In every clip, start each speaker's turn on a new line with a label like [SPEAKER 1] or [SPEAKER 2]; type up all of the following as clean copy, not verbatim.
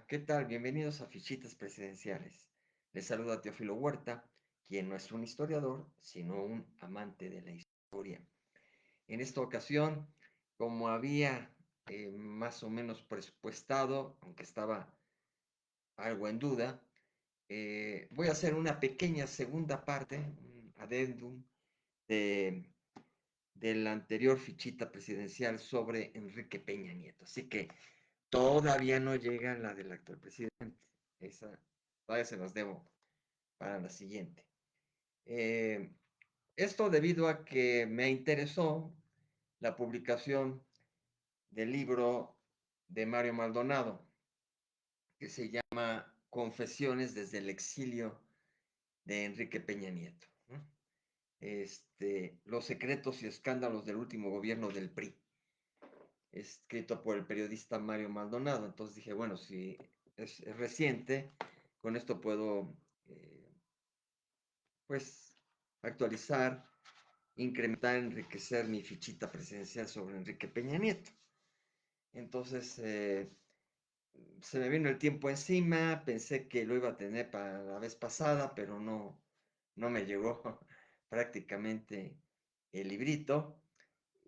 [SPEAKER 1] ¿Qué tal? Bienvenidos a Fichitas Presidenciales. Les saluda Teófilo Huerta, quien no es un historiador, sino un amante de la historia. En esta ocasión, como había más o menos presupuestado, aunque estaba algo en duda, voy a hacer una pequeña segunda parte, un adendum de, de la anterior fichita presidencial sobre Enrique Peña Nieto. Así que todavía no llega la del actual presidente. Esa todavía se las debo para la siguiente. Eh, Esto debido a que me interesó la publicación del libro de Mario Maldonado, que se llama Confesiones desde el exilio de Enrique Peña Nieto, ¿no? Los secretos y escándalos del último gobierno del PRI, escrito por el periodista Mario Maldonado. Entonces dije, bueno, si es reciente, con esto puedo, pues, actualizar, incrementar, enriquecer mi fichita presidencial sobre Enrique Peña Nieto. Entonces, se me vino el tiempo encima, pensé que lo iba a tener para la vez pasada, pero no me llegó prácticamente el librito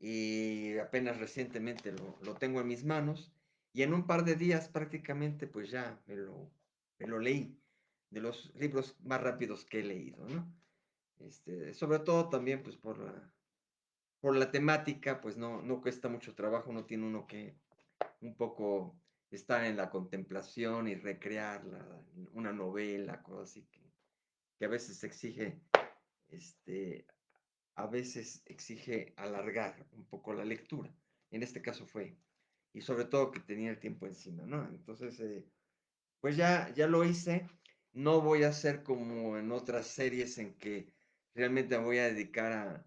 [SPEAKER 1] y apenas recientemente lo tengo en mis manos y en un par de días prácticamente pues ya me lo leí, de los libros más rápidos que he leído, ¿no? Sobre todo también pues por la temática, pues no cuesta mucho trabajo, no tiene uno que un poco estar en la contemplación y recrearla, una novela, cosas así que a veces este, a veces exige alargar un poco la lectura. En este caso fue, y sobre todo que tenía el tiempo encima, ¿no? Entonces, pues ya lo hice. No voy a hacer como en otras series en que realmente me voy a dedicar a,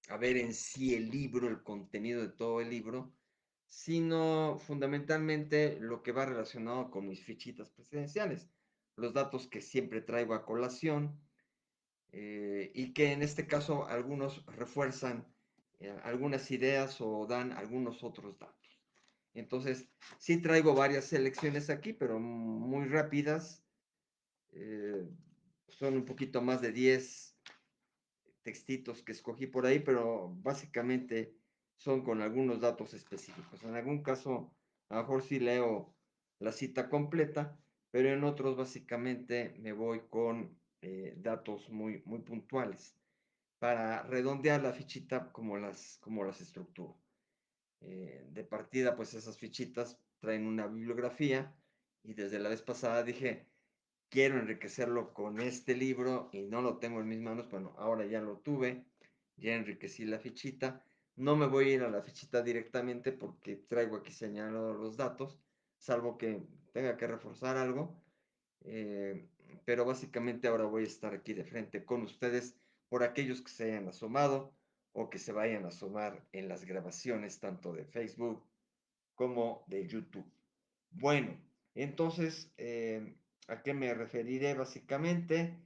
[SPEAKER 1] a ver en sí el libro, el contenido de todo el libro, sino fundamentalmente lo que va relacionado con mis fichitas presidenciales, los datos que siempre traigo a colación, y que en este caso algunos refuerzan algunas ideas o dan algunos otros datos. Entonces, sí traigo varias selecciones aquí, pero muy rápidas. eh, Son un poquito más de 10 textitos que escogí por ahí, pero básicamente son con algunos datos específicos. En algún caso, a lo mejor sí leo la cita completa, pero en otros básicamente me voy con datos muy puntuales para redondear la fichita como las estructuro. De partida, pues esas fichitas traen una bibliografía y desde la vez pasada dije, quiero enriquecerlo con este libro y no lo tengo en mis manos. Bueno, ahora ya lo tuve, ya enriquecí la fichita. No me voy a ir a la fichita directamente porque traigo aquí señalados los datos, salvo que tenga que reforzar algo. eh, pero básicamente ahora voy a estar aquí de frente con ustedes por aquellos que se hayan asomado o que se vayan a asomar en las grabaciones tanto de Facebook como de YouTube. Bueno, entonces, ¿a qué me referiré básicamente?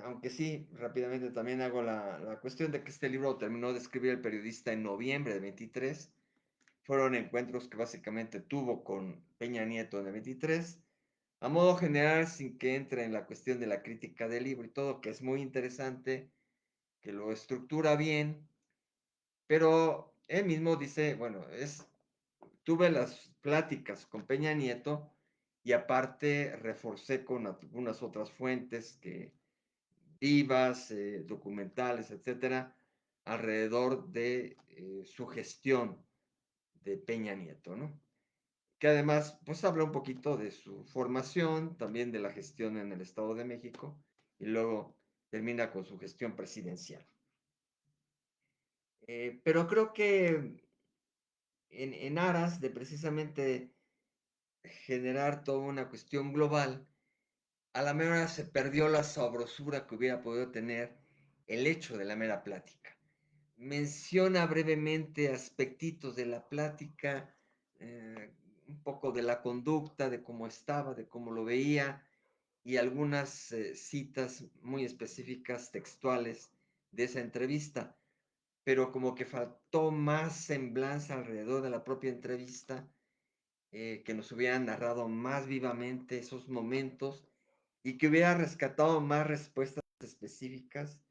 [SPEAKER 1] Aunque sí, rápidamente también hago la cuestión de que este libro lo terminó de escribir el periodista en noviembre de 23. Fueron encuentros que básicamente tuvo con Peña Nieto en el 23. A modo general, sin que entre en la cuestión de la crítica del libro y todo, que es muy interesante, que lo estructura bien, pero él mismo dice, bueno, tuve las pláticas con Peña Nieto y aparte reforcé con algunas otras fuentes vivas, documentales, etcétera, alrededor de su gestión de Peña Nieto, ¿no? Que además, pues habla un poquito de su formación, también de la gestión en el Estado de México, y luego termina con su gestión presidencial. Pero creo que en aras de precisamente generar toda una cuestión global, a la mera se perdió la sabrosura que hubiera podido tener el hecho de la mera plática. Menciona brevemente aspectitos de la plática, un poco de la conducta, de cómo estaba, de cómo lo veía, y algunas citas muy específicas textuales de esa entrevista, pero como que faltó más semblanza alrededor de la propia entrevista que nos hubiera narrado más vivamente esos momentos y que hubiera rescatado más respuestas específicas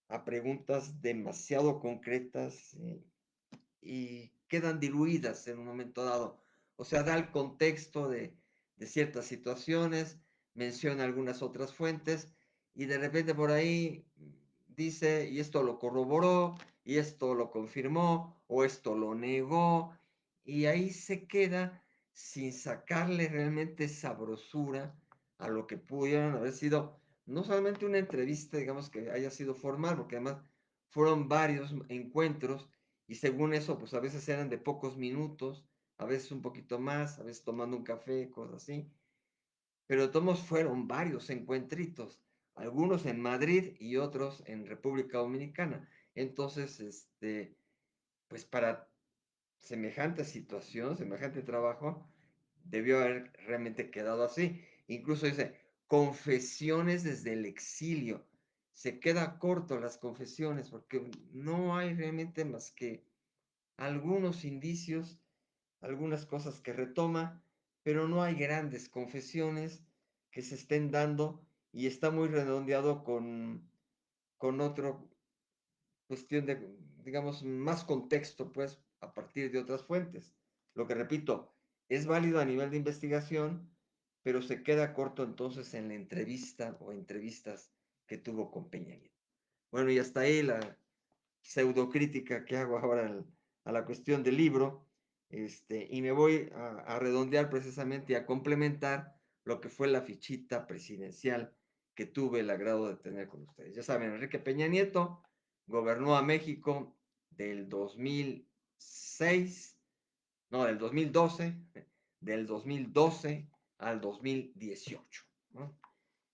[SPEAKER 1] a preguntas demasiado concretas y quedan diluidas en un momento dado. O sea, da el contexto de ciertas situaciones, menciona algunas otras fuentes y de repente por ahí dice, y esto lo corroboró, y esto lo confirmó, o esto lo negó, y ahí se queda sin sacarle realmente sabrosura a lo que pudieron haber sido no solamente una entrevista, digamos, que haya sido formal, porque además fueron varios encuentros y según eso, pues a veces eran de pocos minutos, a veces un poquito más, a veces tomando un café, cosas así. Pero de todos fueron varios encuentritos, algunos en Madrid y otros en República Dominicana. Entonces, pues para semejante situación, semejante trabajo, debió haber realmente quedado así. Incluso dice, confesiones desde el exilio. Se queda corto las confesiones porque no hay realmente más que algunos indicios, algunas cosas que retoma, pero no hay grandes confesiones que se estén dando y está muy redondeado con otra cuestión de, digamos, más contexto, pues, a partir de otras fuentes. Lo que repito, es válido a nivel de investigación, pero se queda corto entonces en la entrevista o entrevistas que tuvo con Peña Nieto. Bueno, y hasta ahí la, pseudocrítica que hago ahora a la cuestión del libro, y me voy a redondear precisamente y a complementar lo que fue la fichita presidencial que tuve el agrado de tener con ustedes. Ya saben, Enrique Peña Nieto gobernó a México del 2006, no, del 2012 al 2018, ¿no?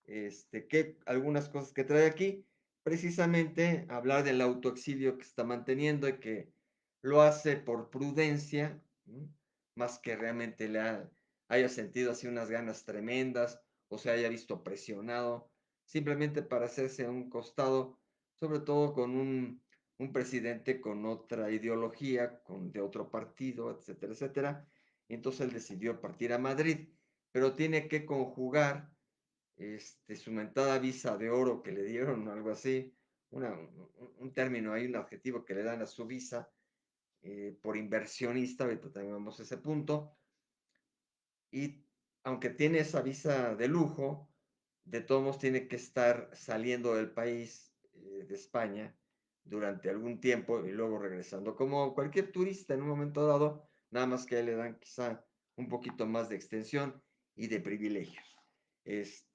[SPEAKER 1] Que algunas cosas que trae aquí, precisamente hablar del autoexilio que está manteniendo y que lo hace por prudencia, ¿no? Más que realmente haya sentido así unas ganas tremendas o se haya visto presionado, simplemente para hacerse a un costado, sobre todo con un presidente con otra ideología, de otro partido, etcétera, etcétera. Y entonces él decidió partir a Madrid, pero tiene que conjugar su mentada visa de oro que le dieron, algo así, un término ahí, un adjetivo que le dan a su visa por inversionista, ahorita también vamos a ese punto, y aunque tiene esa visa de lujo, de todos modos tiene que estar saliendo del país, de España, durante algún tiempo y luego regresando, como cualquier turista en un momento dado, nada más que le dan quizá un poquito más de extensión y de privilegios.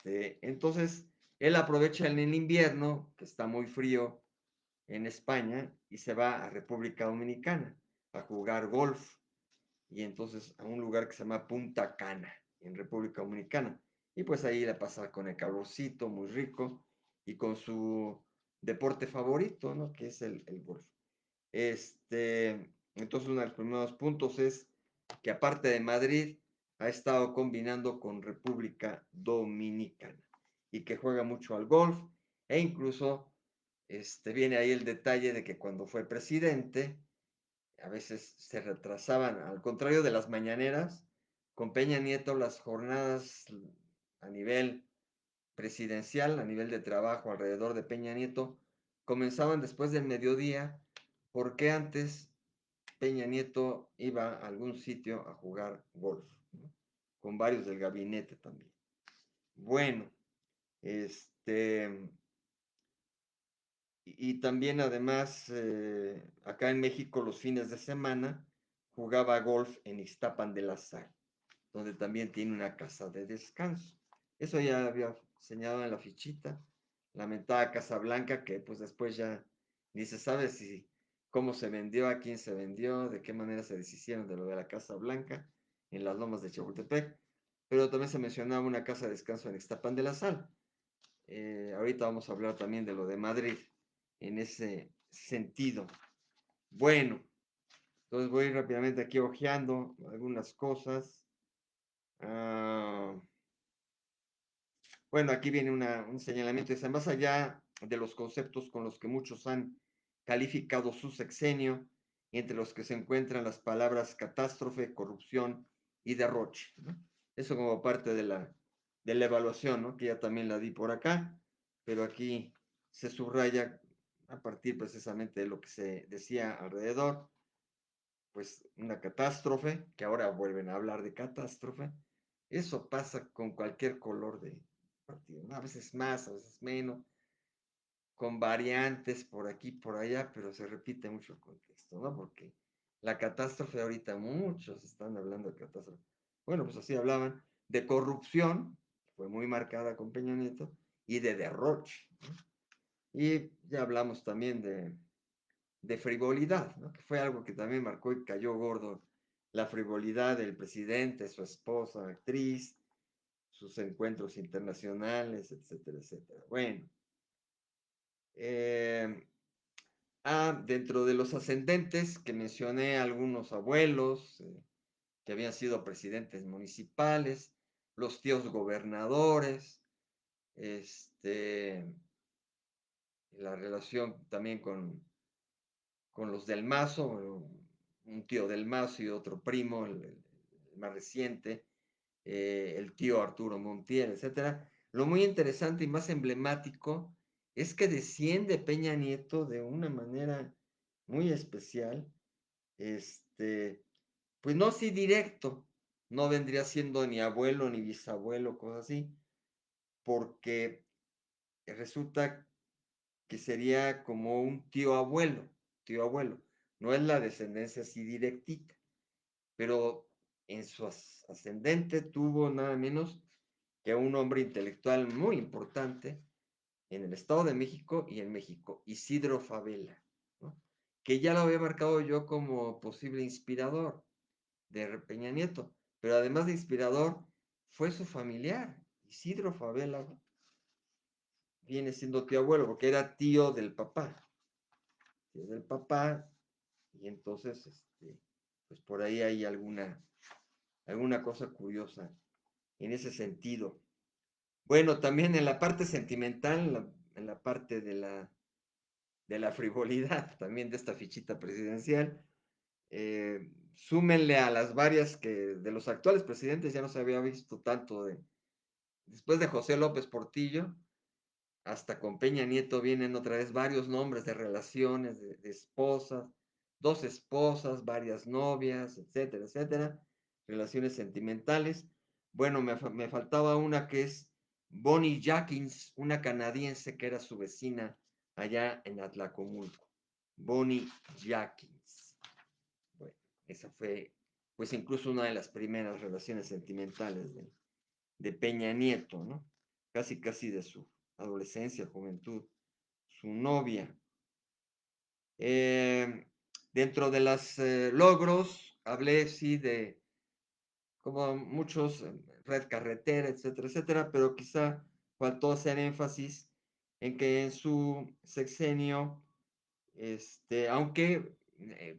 [SPEAKER 1] Entonces, él aprovecha en el invierno, que está muy frío en España, y se va a República Dominicana a jugar golf y entonces a un lugar que se llama Punta Cana, en República Dominicana. Y pues ahí la pasa con el calorcito, muy rico, y con su deporte favorito, ¿no? Que es el golf. Entonces uno de los primeros puntos es que aparte de Madrid, ha estado combinando con República Dominicana y que juega mucho al golf e incluso viene ahí el detalle de que cuando fue presidente, a veces se retrasaban, al contrario de las mañaneras, con Peña Nieto las jornadas a nivel presidencial, a nivel de trabajo alrededor de Peña Nieto, comenzaban después del mediodía, porque antes Peña Nieto iba a algún sitio a jugar golf, ¿no? Con varios del gabinete también. Bueno, este, y también además acá en México los fines de semana jugaba golf en Ixtapan de la Sal, donde también tiene una casa de descanso. Eso ya había señalado en la fichita, la mentada Casa Blanca, que pues después ya ni se sabe si cómo se vendió, a quién se vendió, de qué manera se deshicieron de lo de la Casa Blanca en las lomas de Chapultepec, pero también se mencionaba una casa de descanso en Ixtapan de la Sal. Ahorita vamos a hablar también de lo de Madrid en ese sentido. Bueno, entonces voy rápidamente aquí hojeando algunas cosas. Ah, bueno, aquí viene un señalamiento. Dice, más allá de los conceptos con los que muchos han calificado su sexenio, entre los que se encuentran las palabras catástrofe, corrupción y derroche, ¿no? Eso como parte de la evaluación, ¿no? Que ya también la di por acá, pero aquí se subraya a partir precisamente de lo que se decía alrededor, pues una catástrofe, que ahora vuelven a hablar de catástrofe. Eso pasa con cualquier color de partido, ¿no? A veces más, a veces menos, con variantes por aquí, por allá, pero se repite mucho el contexto, ¿no? Porque la catástrofe ahorita, muchos están hablando de catástrofe. Bueno, pues así hablaban de corrupción, fue muy marcada con Peña Nieto, y de derroche, ¿no? Y ya hablamos también de frivolidad, ¿no? Que fue algo que también marcó y cayó gordo la frivolidad del presidente, su esposa, actriz, sus encuentros internacionales, etcétera, etcétera. Bueno, eh, dentro de los ascendentes que mencioné, algunos abuelos que habían sido presidentes municipales, los tíos gobernadores, este, la relación también con los del Mazo, un tío del Mazo y otro primo, el más reciente, el tío Arturo Montiel, etcétera. Lo muy interesante y más emblemático es que desciende Peña Nieto de una manera muy especial, este, pues no así directo, no vendría siendo ni abuelo ni bisabuelo, cosas así, porque resulta que sería como un tío abuelo, no es la descendencia así directita, pero en su ascendente tuvo nada menos que un hombre intelectual muy importante en el Estado de México y en México, Isidro Fabela, ¿no? Que ya lo había marcado yo como posible inspirador de Peña Nieto, pero además de inspirador, fue su familiar, Isidro Fabela, viene siendo tío abuelo, porque era tío del papá, y entonces, pues por ahí hay alguna cosa curiosa en ese sentido. Bueno, también en la parte sentimental, en la parte de la frivolidad, también de esta fichita presidencial, súmenle a las varias que de los actuales presidentes ya no se había visto tanto después de José López Portillo, hasta con Peña Nieto vienen otra vez varios nombres de relaciones, de esposas, dos esposas, varias novias, etcétera, etcétera, relaciones sentimentales. Bueno, me faltaba una que es Bonnie Jackins, una canadiense que era su vecina allá en Atlacomulco. Bonnie Jackins. Bueno, esa fue, pues incluso una de las primeras relaciones sentimentales de Peña Nieto, ¿no? Casi, casi de su adolescencia, juventud, su novia. Eh, Dentro de los logros, hablé, sí, de como muchos, red carretera, etcétera, etcétera, pero quizá faltó hacer énfasis en que en su sexenio, aunque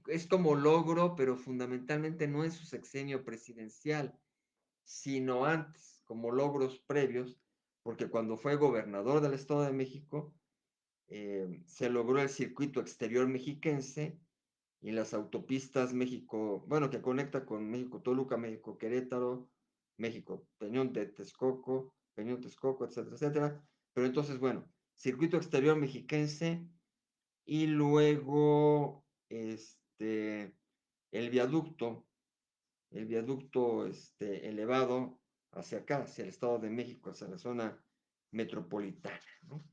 [SPEAKER 1] es como logro, pero fundamentalmente no en su sexenio presidencial, sino antes, como logros previos, porque cuando fue gobernador del Estado de México, se logró el circuito exterior mexiquense y las autopistas México, bueno, que conecta con México Toluca, México Querétaro, México Peñón de Texcoco, Peñón Texcoco, etcétera, etcétera. Pero entonces, bueno, circuito exterior mexiquense y luego el viaducto elevado hacia acá, hacia el Estado de México, hacia la zona metropolitana, ¿no?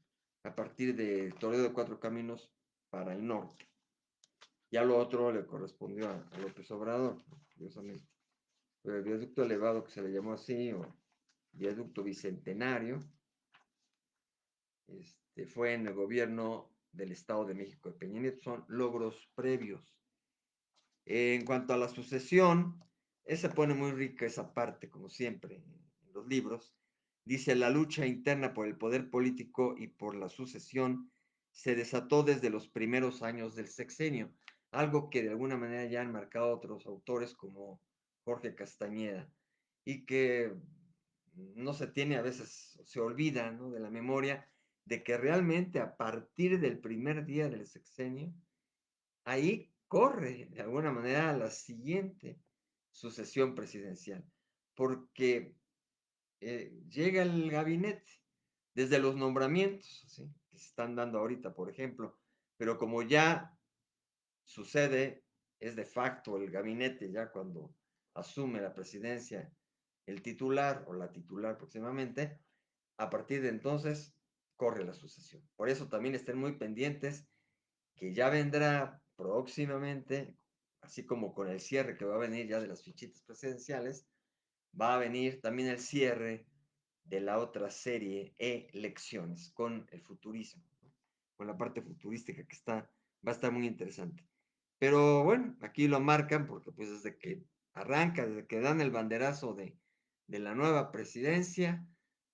[SPEAKER 1] A partir de Toledo de Cuatro Caminos para el norte. Ya lo otro le correspondió a López Obrador, ¿no? Curiosamente. Pero el viaducto elevado, que se le llamó así, o viaducto bicentenario, fue en el gobierno del Estado de México de Peña Nieto. Son logros previos. En cuanto a la sucesión, se pone muy rica esa parte, como siempre, en los libros. Dice, la lucha interna por el poder político y por la sucesión se desató desde los primeros años del sexenio, algo que de alguna manera ya han marcado otros autores como Jorge Castañeda, y que no se tiene a veces, se olvida, ¿no?, de la memoria, de que realmente a partir del primer día del sexenio, ahí corre de alguna manera a la siguiente sucesión presidencial, porque llega el gabinete, desde los nombramientos, ¿sí?, que se están dando ahorita, por ejemplo, pero como ya sucede, es de facto el gabinete, ya cuando asume la presidencia el titular o la titular próximamente, a partir de entonces corre la sucesión. Por eso también estén muy pendientes que ya vendrá próximamente, así como con el cierre que va a venir ya de las fichitas presidenciales, va a venir también el cierre de la otra serie, elecciones, con el futurismo, ¿no?, con la parte futurística que va a estar muy interesante. Pero bueno, aquí lo marcan porque pues desde que arranca, desde que dan el banderazo de la nueva presidencia,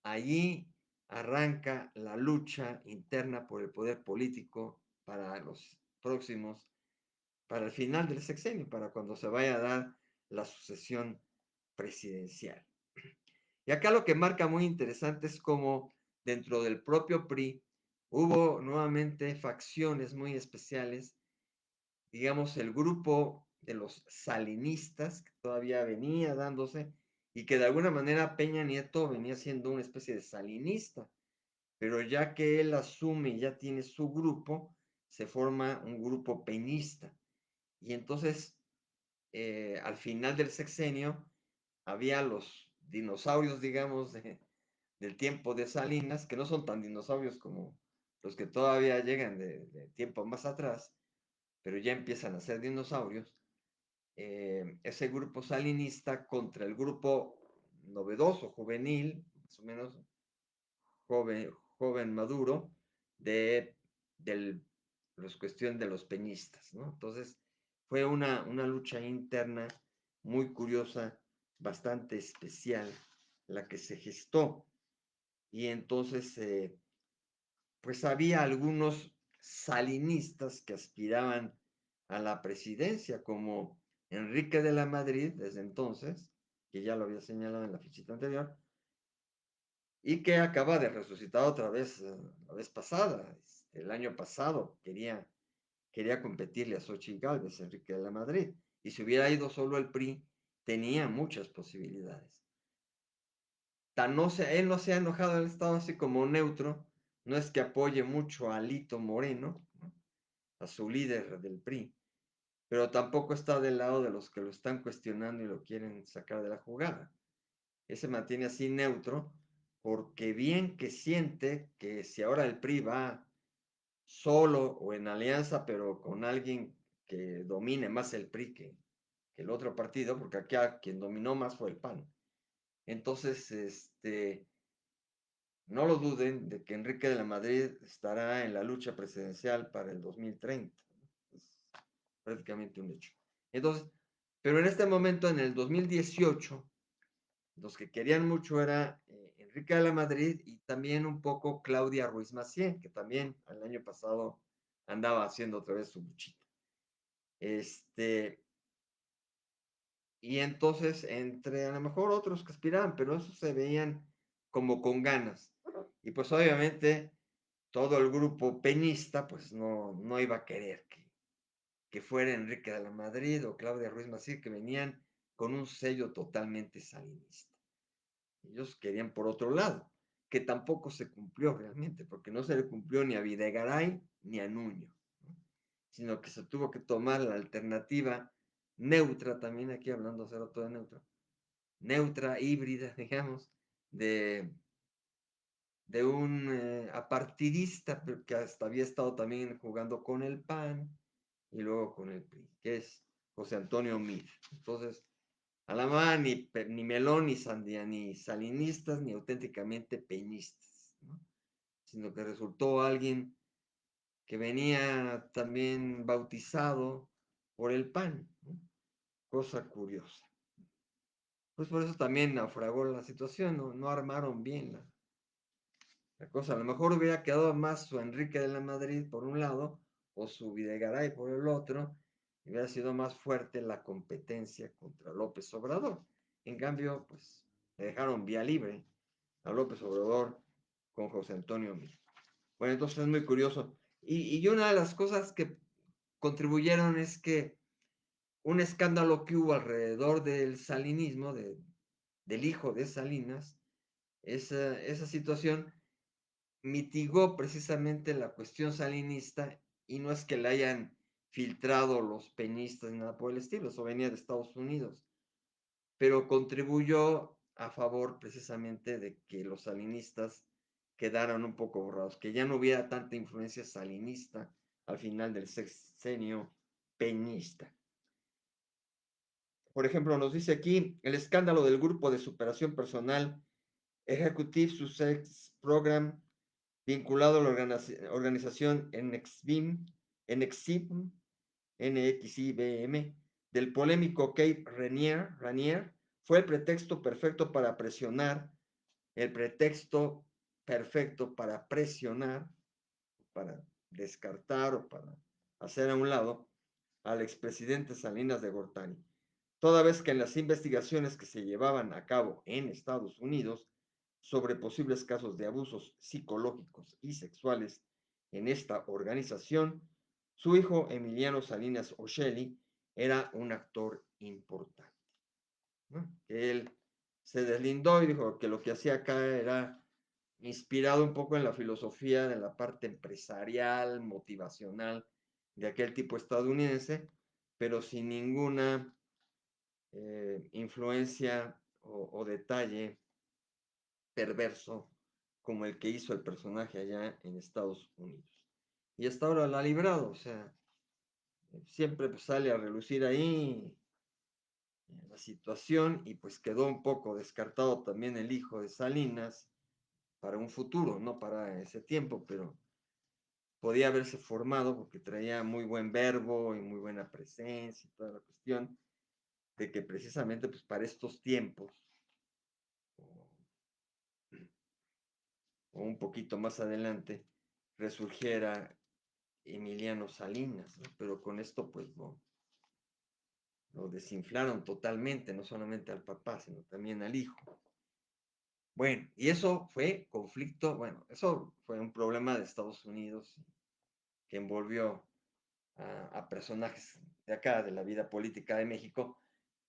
[SPEAKER 1] allí arranca la lucha interna por el poder político para los próximos, para el final del sexenio, para cuando se vaya a dar la sucesión presidencial. Y acá lo que marca muy interesante es cómo dentro del propio PRI hubo nuevamente facciones muy especiales, digamos, el grupo de los salinistas, que todavía venía dándose, y que de alguna manera Peña Nieto venía siendo una especie de salinista, pero ya que él asume y ya tiene su grupo, se forma un grupo peñista. Y entonces, al final del sexenio, había los dinosaurios, digamos, del tiempo de Salinas, que no son tan dinosaurios como los que todavía llegan de tiempo más atrás, pero ya empiezan a ser dinosaurios, ese grupo salinista contra el grupo novedoso, juvenil, más o menos joven, joven maduro, de los cuestión de los peñistas, ¿no? Entonces, fue una lucha interna muy curiosa, bastante especial, la que se gestó. Y entonces, pues había algunos salinistas que aspiraban a la presidencia, como Enrique de la Madrid, desde entonces, que ya lo había señalado en la fichita anterior, y que acaba de resucitar otra vez la vez pasada, el año pasado, quería competirle a Xochitl Gálvez, Enrique de la Madrid, y si hubiera ido solo el PRI, tenía muchas posibilidades. Él no se ha enojado, él ha estado así como neutro, no es que apoye mucho a Alito Moreno, ¿no?, a su líder del PRI, pero tampoco está del lado de los que lo están cuestionando y lo quieren sacar de la jugada. Él se mantiene así neutro, porque bien que siente que si ahora el PRI va solo o en alianza, pero con alguien que domine más el PRI que el otro partido, porque aquí quien dominó más fue el PAN. Entonces, no lo duden de que Enrique de la Madrid estará en la lucha presidencial para el 2030. Es prácticamente un hecho. Entonces, pero en este momento, en el 2018, los que querían mucho era Enrique de la Madrid y también un poco Claudia Ruiz Massieu, que también el año pasado andaba haciendo otra vez su luchita. Y entonces, entre a lo mejor otros que aspiraban, pero esos se veían como con ganas. Y pues obviamente todo el grupo peñista pues no iba a querer que fuera Enrique de la Madrid o Claudia Ruiz Massieu, que venían con un sello totalmente salinista. Ellos querían por otro lado, que tampoco se cumplió realmente, porque no se le cumplió ni a Videgaray ni a Nuño, ¿no?, sino que se tuvo que tomar la alternativa neutra, también aquí hablando hace rato de neutra, híbrida, digamos, de, de un apartidista, pero que hasta había estado también jugando con el PAN y luego con el PRI, que es José Antonio Meade. Entonces, a la mano ni melón, ni sandía, ni salinistas, ni auténticamente peñistas, ¿no?, sino que resultó alguien que venía también bautizado por el PAN, ¿no?, cosa curiosa. Pues por eso también naufragó la situación, no armaron bien la cosa. A lo mejor hubiera quedado más su Enrique de la Madrid por un lado, o su Videgaray por el otro, y hubiera sido más fuerte la competencia contra López Obrador. En cambio, pues le dejaron vía libre a López Obrador con José Antonio Meade. Bueno, entonces es muy curioso. Y una de las cosas que contribuyeron es que un escándalo que hubo alrededor del salinismo, del hijo de Salinas, esa situación mitigó precisamente la cuestión salinista y no es que la hayan filtrado los peñistas ni nada por el estilo, eso venía de Estados Unidos, pero contribuyó a favor precisamente de que los salinistas quedaran un poco borrados, que ya no hubiera tanta influencia salinista al final del sexenio peñista. Por ejemplo, nos dice aquí el escándalo del grupo de superación personal Executive Success Program vinculado a la organización NXIBM, NXIBM, del polémico Kate Ranier, fue el pretexto perfecto para presionar, para descartar o para hacer a un lado al expresidente Salinas de Gortari, toda vez que en las investigaciones que se llevaban a cabo en Estados Unidos sobre posibles casos de abusos psicológicos y sexuales en esta organización, su hijo Emiliano Salinas Osheli era un actor importante, ¿no? Que él se deslindó y dijo que lo que hacía acá era inspirado un poco en la filosofía de la parte empresarial, motivacional de aquel tipo estadounidense, pero sin ninguna influencia o detalle perverso como el que hizo el personaje allá en Estados Unidos. Y hasta ahora la ha librado, o sea, siempre pues, sale a relucir ahí la situación y pues quedó un poco descartado también el hijo de Salinas para un futuro, no para ese tiempo, pero podía haberse formado porque traía muy buen verbo y muy buena presencia y toda la cuestión de que precisamente pues para estos tiempos o un poquito más adelante resurgiera Emiliano Salinas, ¿no? Pero con esto pues lo desinflaron totalmente, no solamente al papá, sino también al hijo. Bueno, y eso fue conflicto, bueno, eso fue un problema de Estados Unidos que envolvió a personajes de acá, de la vida política de México,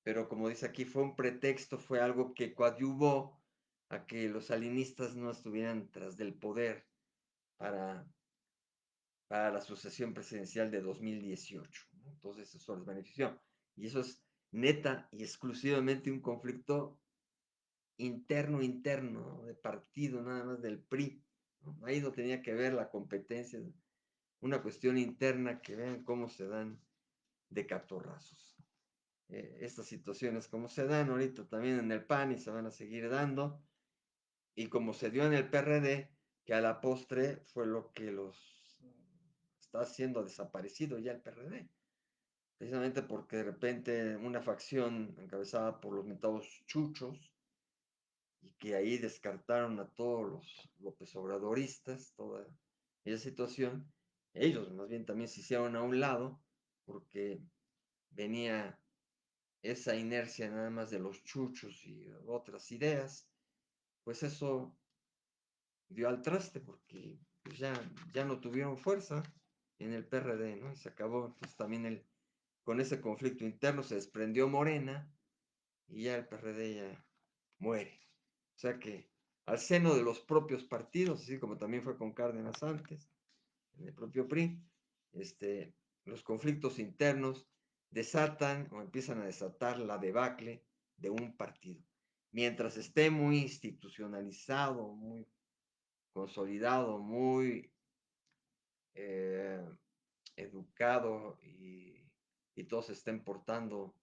[SPEAKER 1] pero como dice aquí, fue un pretexto, fue algo que coadyuvó a que los salinistas no estuvieran tras del poder para, para la sucesión presidencial de 2018, ¿no? Entonces eso les benefició. Y eso es neta y exclusivamente un conflicto interno, ¿no? De partido, nada más del PRI, ¿no? Ahí no tenía que ver la competencia, una cuestión interna que vean cómo se dan de catorrazos. Estas situaciones como se dan ahorita también en el PAN y se van a seguir dando, y como se dio en el PRD, que a la postre fue lo que los está haciendo desaparecido ya el PRD, precisamente porque de repente una facción encabezada por los mentados chuchos, y que ahí descartaron a todos los López Obradoristas, toda esa situación, ellos más bien también se hicieron a un lado, porque venía esa inercia nada más de los chuchos y otras ideas, pues eso dio al traste porque pues ya no tuvieron fuerza en el PRD, ¿no? Y se acabó. Entonces también con ese conflicto interno se desprendió Morena y ya el PRD ya muere. O sea que al seno de los propios partidos, así como también fue con Cárdenas antes, en el propio PRI, los conflictos internos desatan o empiezan a desatar la debacle de un partido. Mientras esté muy institucionalizado, muy consolidado, muy eh, educado y todos se estén portando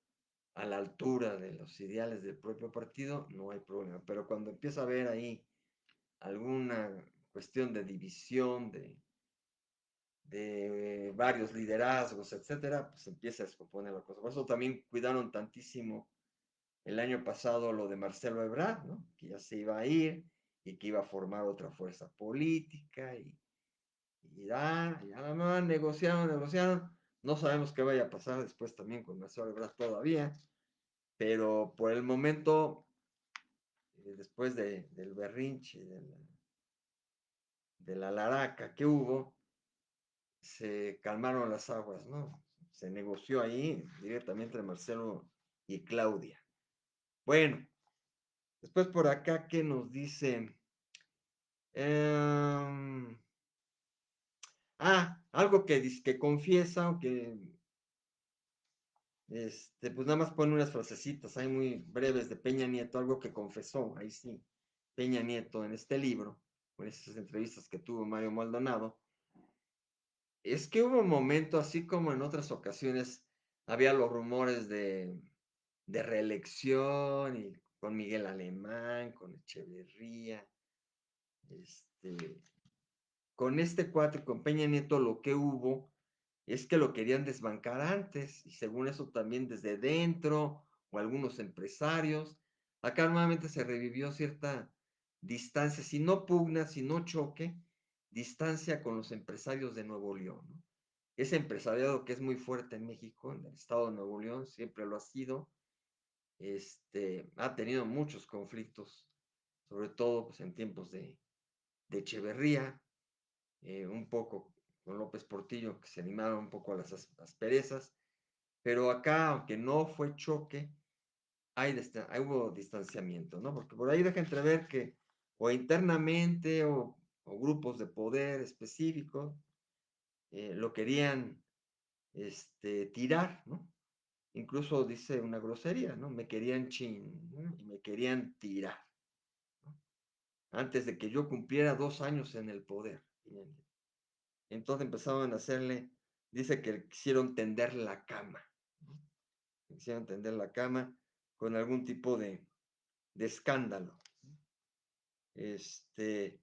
[SPEAKER 1] a la altura de los ideales del propio partido, no hay problema. Pero cuando empieza a haber ahí alguna cuestión de división, de varios liderazgos, etcétera, pues empieza a descomponer la cosa. Por eso también cuidaron tantísimo el año pasado lo de Marcelo Ebrard, ¿no? Que ya se iba a ir y que iba a formar otra fuerza política y ya no negociaron. No sabemos qué vaya a pasar después también con Marcelo Ebrard todavía, pero por el momento, después del berrinche, de la laraca que hubo, se calmaron las aguas, ¿no? se negoció ahí directamente entre Marcelo y Claudia. Bueno, después por acá, ¿qué nos dice? Em, algo que confiesa, aunque pues nada más pone unas frasecitas ahí muy breves de Peña Nieto, algo que confesó, ahí sí, Peña Nieto en este libro, con esas entrevistas que tuvo Mario Maldonado, es que hubo un momento, así como en otras ocasiones, había los rumores de reelección y con Miguel Alemán, con Echeverría, este, con este cuate, con Peña Nieto, lo que hubo es que lo querían desbancar antes, y según eso también desde dentro, o algunos empresarios. Acá nuevamente se revivió cierta distancia, si no pugna, si no choque, distancia con los empresarios de Nuevo León, ¿no? Ese empresariado que es muy fuerte en México, en el estado de Nuevo León, siempre lo ha sido, ha tenido muchos conflictos, sobre todo pues, en tiempos de Echeverría, un poco con López Portillo, que se animaron un poco a las asperezas, pero acá, aunque no fue choque, hubo distanciamiento, ¿no? Porque por ahí deja entrever que o internamente o grupos de poder específicos lo querían tirar, ¿no? Incluso dice una grosería, ¿no? Me querían ¿no? Y me querían tirar, ¿no? Antes de que yo cumpliera 2 años en el poder. Entonces empezaron a hacerle, dice que quisieron tender la cama, ¿no? Quisieron tender la cama con algún tipo de escándalo. Este,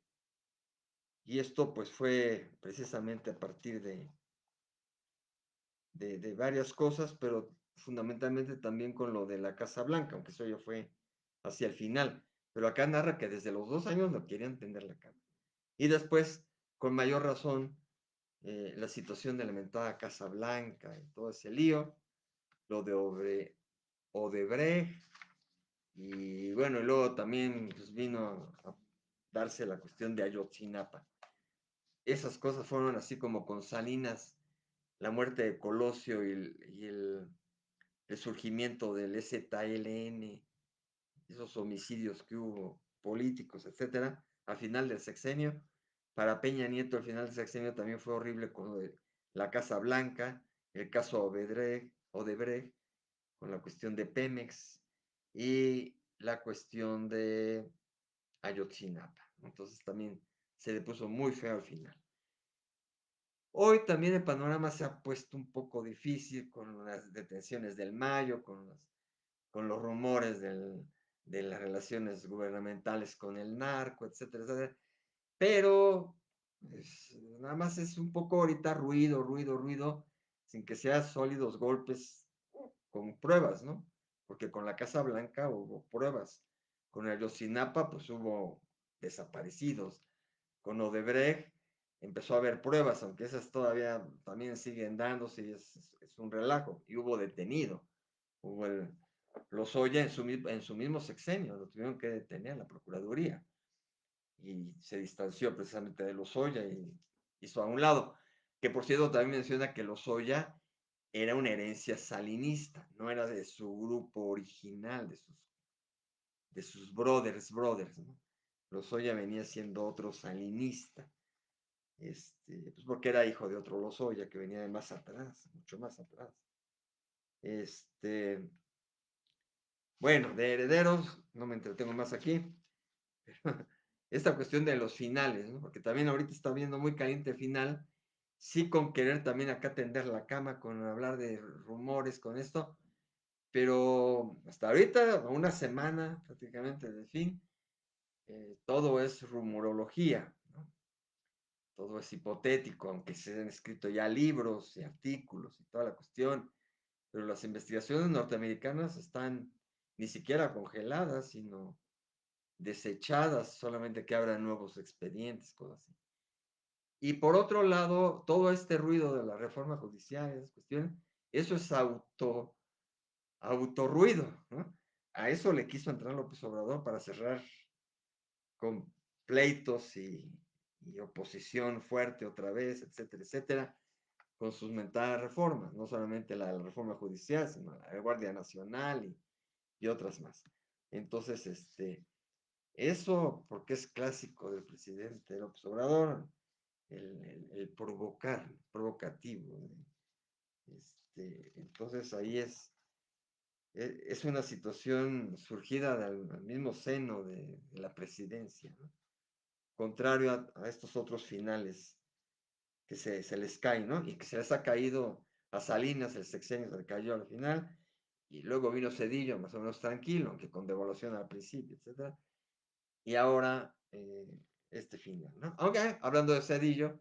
[SPEAKER 1] y esto pues fue precisamente a partir de varias cosas, pero fundamentalmente también con lo de la Casa Blanca, aunque eso ya fue hacia el final. Pero acá narra que desde los 2 años no querían tender la cama. Y después, con mayor razón, la situación de la lamentada Casa Blanca y todo ese lío, lo de Odebrecht, y bueno, y luego también pues, vino a darse la cuestión de Ayotzinapa. Esas cosas fueron así como con Salinas, la muerte de Colosio el surgimiento del ZLN, esos homicidios que hubo políticos, etcétera, al final del sexenio. Para Peña Nieto, al final del sexenio también fue horrible con la Casa Blanca, el caso Odebrecht, con la cuestión de Pemex y la cuestión de Ayotzinapa. Entonces también se le puso muy feo al final. Hoy también el panorama se ha puesto un poco difícil con las detenciones del Mayo, con los rumores de las relaciones gubernamentales con el narco, etcétera, etcétera. Pero nada más es un poco ahorita ruido, ruido, ruido, sin que sean sólidos golpes con pruebas, ¿no? Porque con la Casa Blanca hubo pruebas. Con el Ayotzinapa, pues hubo desaparecidos. Con Odebrecht empezó a haber pruebas, aunque esas todavía también siguen dándose y es un relajo. Y hubo detenido. Hubo Lozoya en su mismo sexenio, lo tuvieron que detener la Procuraduría. Y se distanció precisamente de Lozoya y hizo a un lado. Que por cierto también menciona que Lozoya era una herencia salinista, no era de su grupo original, de sus brothers, ¿no? Lozoya venía siendo otro salinista, pues porque era hijo de otro Lozoya que venía de más atrás, mucho más atrás. Bueno, de herederos, no me entretengo más aquí. Esta cuestión de los finales, ¿no? Porque también ahorita está viendo muy caliente el final, sí con querer también acá tender la cama, con hablar de rumores, con esto, pero hasta ahorita, una semana prácticamente del fin, todo es rumorología, ¿no? Todo es hipotético, aunque se han escrito ya libros y artículos y toda la cuestión, pero las investigaciones norteamericanas están ni siquiera congeladas, sino desechadas, solamente que abran nuevos expedientes, cosas así. Y por otro lado, todo este ruido de la reforma judicial, esas cuestiones, eso es autorruido, ¿no? A eso le quiso entrar López Obrador para cerrar con pleitos y oposición fuerte otra vez, etcétera, etcétera. con sus mentadas reformas, no solamente la reforma judicial, sino la de Guardia Nacional y otras más. Entonces, eso porque es clásico del presidente López Obrador, el provocar, provocativo. Entonces ahí es una situación surgida al mismo seno de la presidencia, ¿no? Contrario a estos otros finales que se les cae, ¿no? Y que se les ha caído a Salinas, el sexenio se le cayó al final, y luego vino Cedillo, más o menos tranquilo, aunque con devaluación al principio, etcétera, y ahora este final, ¿no? Aunque hablando de Cedillo,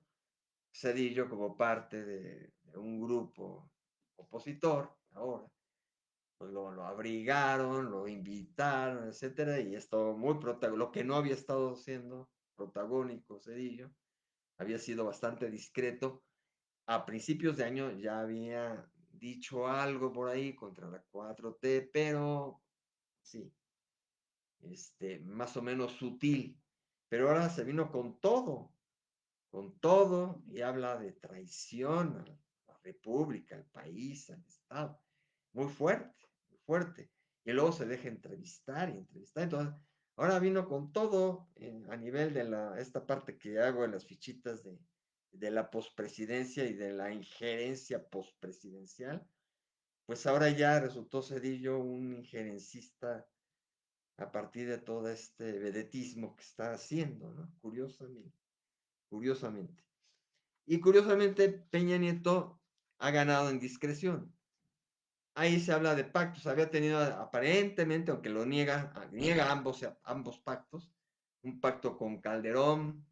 [SPEAKER 1] Cedillo como parte de un grupo opositor, ahora, pues lo abrigaron, lo invitaron, etcétera, y esto muy protagónico, lo que no había estado siendo protagónico Cedillo, había sido bastante discreto. A principios de año ya había dicho algo por ahí contra la 4T, pero sí, más o menos sutil. Pero ahora se vino con todo, y habla de traición a la República, al país, al Estado. Muy fuerte, muy fuerte. Y luego se deja entrevistar y entrevistar. Entonces, ahora vino con todo a nivel de esta parte que hago en las fichitas de la pospresidencia y de la injerencia pospresidencial. Pues ahora ya resultó Cedillo un injerencista a partir de todo este vedetismo que está haciendo, ¿no? Curiosamente, curiosamente. Y curiosamente, Peña Nieto ha ganado en discreción. Ahí se habla de pactos. Había tenido aparentemente, aunque lo niega ambos pactos, un pacto con Calderón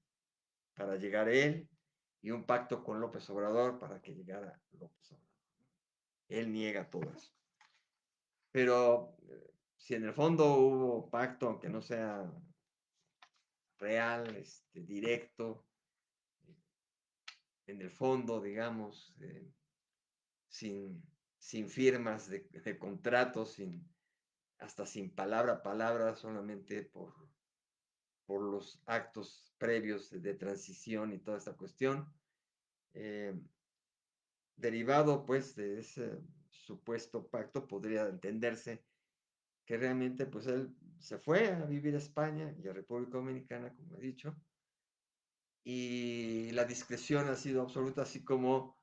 [SPEAKER 1] para llegar a él y un pacto con López Obrador para que llegara López Obrador. Él niega todo eso. Pero si en el fondo hubo pacto, aunque no sea real, directo, en el fondo, digamos, sin, sin firmas de contratos, hasta sin palabra a palabra, solamente por los actos previos de transición y toda esta cuestión, eh, derivado pues de ese supuesto pacto, podría entenderse que realmente pues él se fue a vivir a España y a República Dominicana, como he dicho, y la discreción ha sido absoluta, así como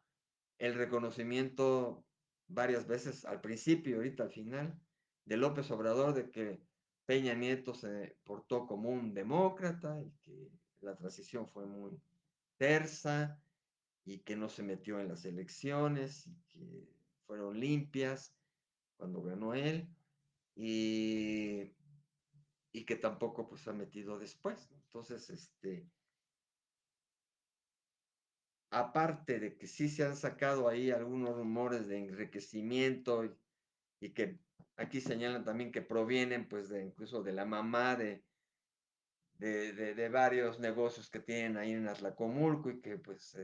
[SPEAKER 1] el reconocimiento varias veces al principio y ahorita al final de López Obrador de que Peña Nieto se portó como un demócrata y que la transición fue muy tersa y que no se metió en las elecciones y que fueron limpias cuando ganó él y, y que tampoco pues ha metido después, ¿no? Entonces, aparte de que sí se han sacado ahí algunos rumores de enriquecimiento y que aquí señalan también que provienen pues de incluso de la mamá de varios negocios que tienen ahí en Atlacomulco y que pues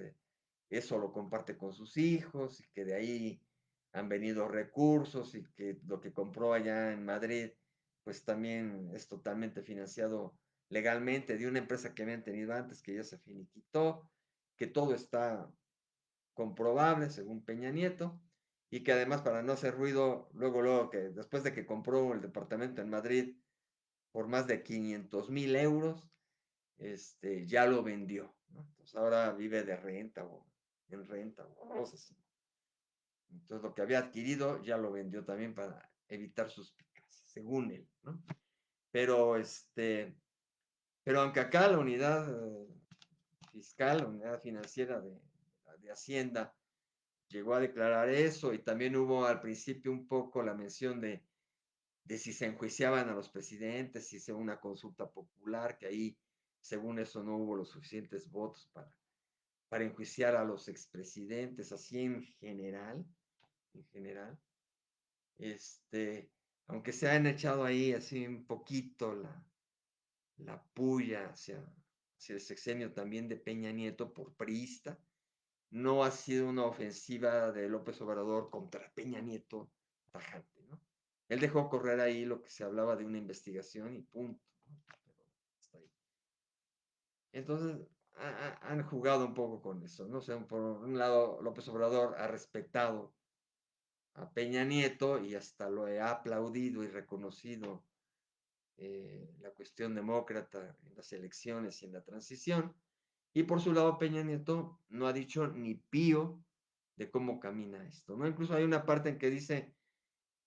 [SPEAKER 1] eso lo comparte con sus hijos y que de ahí han venido recursos y que lo que compró allá en Madrid pues también es totalmente financiado legalmente de una empresa que habían tenido antes que ya se finiquitó, que todo está comprobable según Peña Nieto y que además para no hacer ruido, luego que después de que compró el departamento en Madrid por más de 500,000 euros, ya lo vendió, ¿no? Entonces ahora vive de renta o en renta o cosas así. Entonces lo que había adquirido ya lo vendió también para evitar suspicacias, según él, ¿no? Pero pero aunque acá la unidad fiscal, la unidad financiera de Hacienda llegó a declarar eso y también hubo al principio un poco la mención de si se enjuiciaban a los presidentes, si se una consulta popular, que ahí, según eso, no hubo los suficientes votos para enjuiciar a los expresidentes, así en general, aunque se han echado ahí así un poquito la puya hacia el sexenio también de Peña Nieto por priista, no ha sido una ofensiva de López Obrador contra Peña Nieto tajante, ¿no? Él dejó correr ahí lo que se hablaba de una investigación y punto, ¿no? Pero hasta ahí. Entonces, han jugado un poco con eso, ¿no? O sea, por un lado, López Obrador ha respetado a Peña Nieto y hasta lo ha aplaudido y reconocido la cuestión demócrata en las elecciones y en la transición. Y por su lado, Peña Nieto no ha dicho ni pío de cómo camina esto, ¿no? Incluso hay una parte en que dice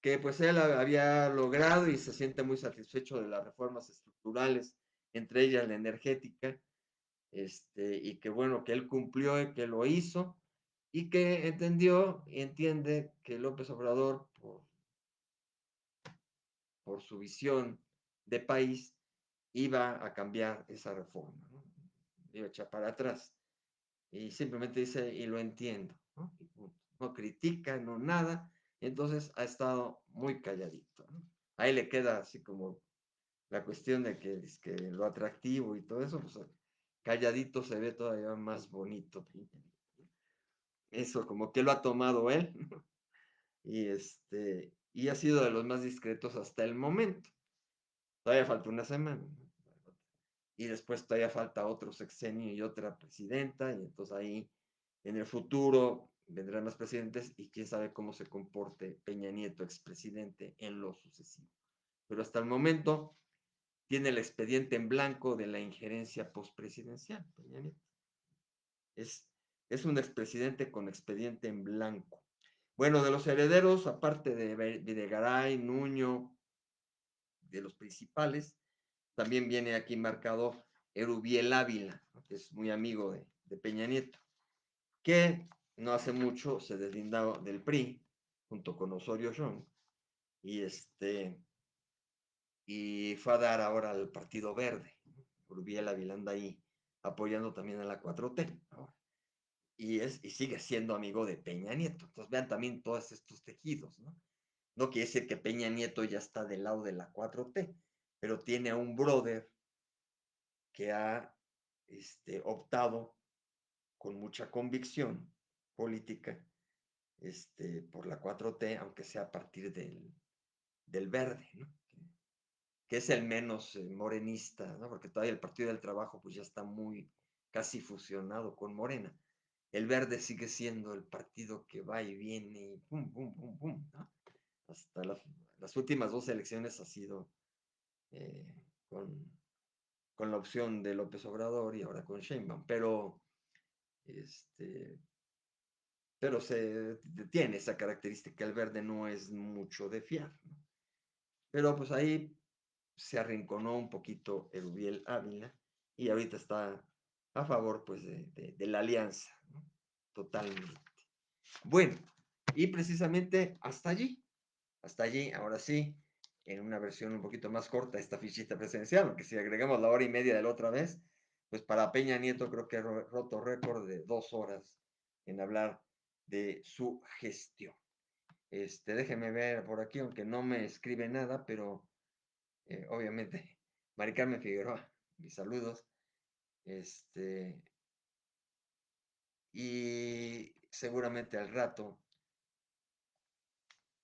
[SPEAKER 1] que pues él había logrado y se siente muy satisfecho de las reformas estructurales, entre ellas la energética, y que bueno, que él cumplió y que lo hizo, y que entendió y entiende que López Obrador, por su visión de país, iba a cambiar esa reforma, ¿no? Iba a echar para atrás. Y simplemente dice, y lo entiendo, ¿no? Y no critica, no nada, entonces ha estado muy calladito, ¿no? Ahí le queda así como la cuestión de que, es que lo atractivo y todo eso, pues calladito se ve todavía más bonito. Eso como que lo ha tomado él, ¿no? Y ha sido de los más discretos hasta el momento. Todavía falta una semana, ¿no? Y después todavía falta otro sexenio y otra presidenta, y entonces ahí en el futuro vendrán más presidentes y quién sabe cómo se comporte Peña Nieto, expresidente, en lo sucesivo. Pero hasta el momento tiene el expediente en blanco de la injerencia postpresidencial, Peña Nieto. Es, es un expresidente con expediente en blanco. Bueno, de los herederos, aparte de Videgaray, Nuño, de los principales, también viene aquí marcado Erubiel Ávila, ¿no? Que es muy amigo de Peña Nieto, que no hace mucho se deslindó del PRI, junto con Osorio Chong, y, y fue a dar ahora al Partido Verde. Erubiel Ávila anda ahí apoyando también a la 4T ahora. Y sigue siendo amigo de Peña Nieto. Entonces vean también todos estos tejidos, ¿no? No quiere decir que Peña Nieto ya está del lado de la 4T, pero tiene a un brother que ha optado con mucha convicción política por la 4T, aunque sea a partir del verde, ¿no? Que es el menos morenista, ¿no? Porque todavía el Partido del Trabajo pues ya está muy casi fusionado con Morena. El verde sigue siendo el partido que va y viene y pum, pum, pum, pum, ¿no? Hasta las últimas dos elecciones ha sido eh, con, con, la opción de López Obrador y ahora con Sheinbaum, este, pero tiene esa característica, el verde no es mucho de fiar, ¿no? Pero pues ahí se arrinconó un poquito Erubiel Ávila y ahorita está a favor pues de la alianza, ¿no? Totalmente. Bueno, y precisamente hasta allí, ahora sí, en una versión un poquito más corta esta fichita presidencial, porque si agregamos la hora y media de la otra vez, pues para Peña Nieto creo que ha roto récord de 2 horas en hablar de su gestión. Déjeme ver por aquí, aunque no me escribe nada, pero obviamente, Mari Carmen Figueroa, mis saludos. Y seguramente al rato,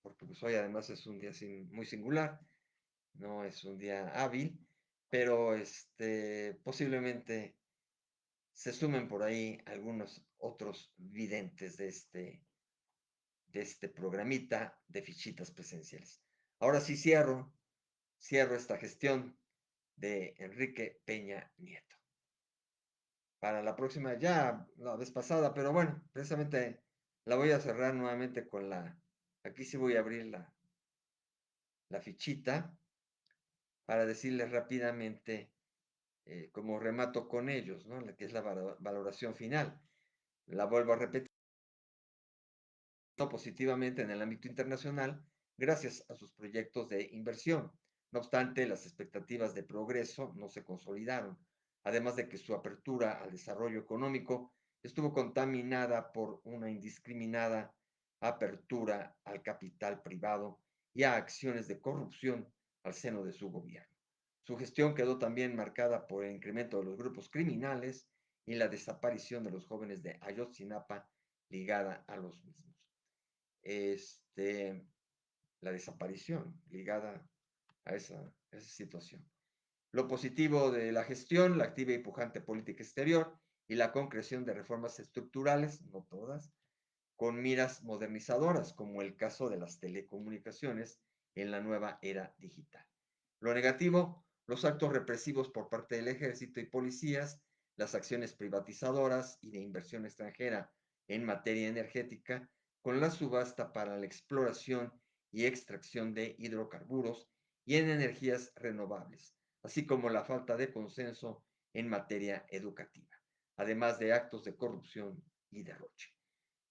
[SPEAKER 1] porque pues hoy además es un día muy singular, no es un día hábil, pero posiblemente se sumen por ahí algunos otros videntes de este programita de fichitas presenciales. Ahora sí cierro esta gestión de Enrique Peña Nieto. Para la próxima, ya la vez pasada, pero bueno, precisamente la voy a cerrar nuevamente aquí sí voy a abrir la fichita para decirles rápidamente como remato con ellos, ¿no? La que es la valoración final. La vuelvo a repetir positivamente en el ámbito internacional gracias a sus proyectos de inversión. No obstante, las expectativas de progreso no se consolidaron, además de que su apertura al desarrollo económico estuvo contaminada por una indiscriminada apertura al capital privado y a acciones de corrupción al seno de su gobierno. Su gestión quedó también marcada por el incremento de los grupos criminales y la desaparición de los jóvenes de Ayotzinapa ligada a los mismos. La desaparición ligada a esa situación. Lo positivo de la gestión, la activa y pujante política exterior y la concreción de reformas estructurales, no todas, con miras modernizadoras, como el caso de las telecomunicaciones en la nueva era digital. Lo negativo, los actos represivos por parte del ejército y policías, las acciones privatizadoras y de inversión extranjera en materia energética, con la subasta para la exploración y extracción de hidrocarburos y en energías renovables, así como la falta de consenso en materia educativa, además de actos de corrupción y derroche.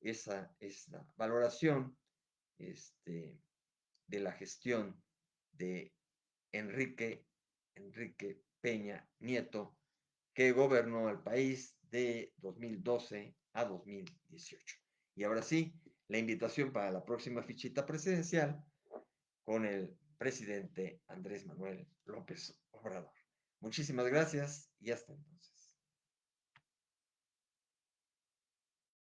[SPEAKER 1] Esa es la valoración este, de la gestión de Enrique, Enrique Peña Nieto, que gobernó el país de 2012 a 2018. Y ahora sí, la invitación para la próxima fichita presidencial con el presidente Andrés Manuel López Obrador. Muchísimas gracias y hasta entonces.